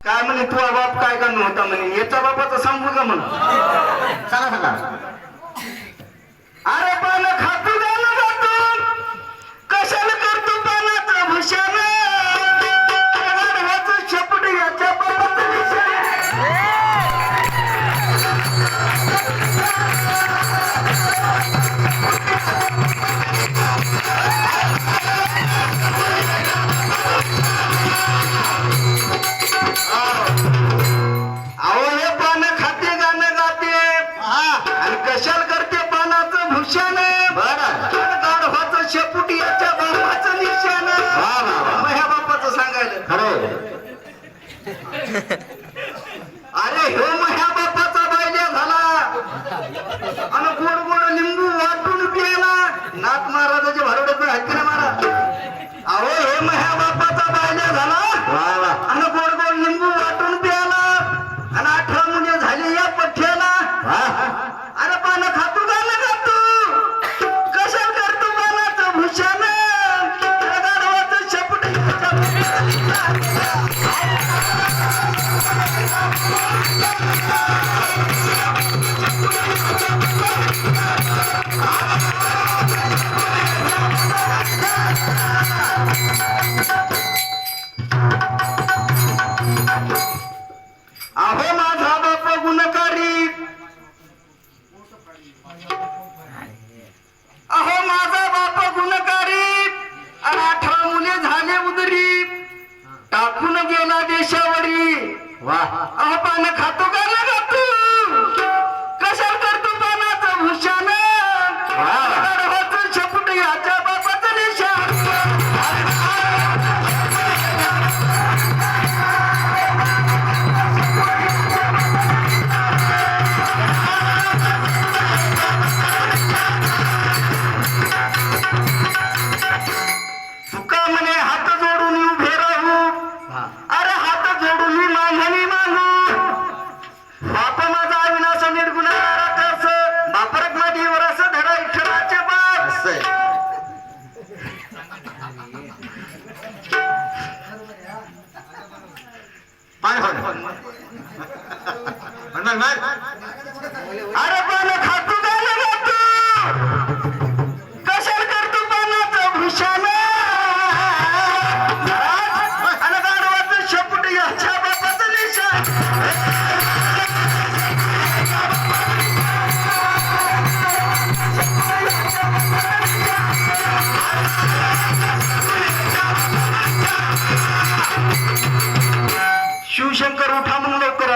काय म्हणे तुझा बाप काय का नव्हता म्हणे, याचा बापाचं सांगू का म्हणून सांगा सांगा. अरे पान खातू गाणं गातो, कशाला करतो पानाचं भूषण, गाढवाचं शेपूट याच्या बापाचं निशाण. अहो हे पान खाते गाणं गाते आणि कशाला करते पानाचं भूषण, गाढवाचं शेपूट याच्या बापाचं निशाण. मग ह्या बापाचं सांगायला खरं अरे हो मग ह्या बापाचा बायल्या झाला आणि गोड गोड लिंबू वाटून प्यायला. नाथ महाराजाच्या भरवड्यात हत्ती ना महाराज. अहो हे मग ह्या बापाचा बायल्या झाला आणि गोड गोड लिंबू वाटून प्यायला आणि 18 मुले झाली या पठ्याला. अरे पानं खातो गाणं गातो, कशाला करतो पानाचं भूषण, गाढवाचं शेपूट अहो माझा बाप गुणकारी, अहो माझा बाप गुणकारी आणि 18 मुले झाले उदरी, टाकून गेला देशावरी. अहो पान खातो गाणं गातो, कशाला करतो पानाचं भूषण, गाढवाचं शेपूट याच्या बापाचं निशाण. तुका म्हणे हात जोडून उभे राहू, अरे हात जोडून मागणी मागू, बाप माझा अविनाश निर्गुणारा कस, बापरक नदीवर असं धरा इठराचे बाप. अरे पान खातो गाणं गातो, कशाला करतो पानाचं भूषण, आणि गाढवाचं शेपूट याच्या बापाचं निशाण. शिवशंकर उठा म्हणून लवकर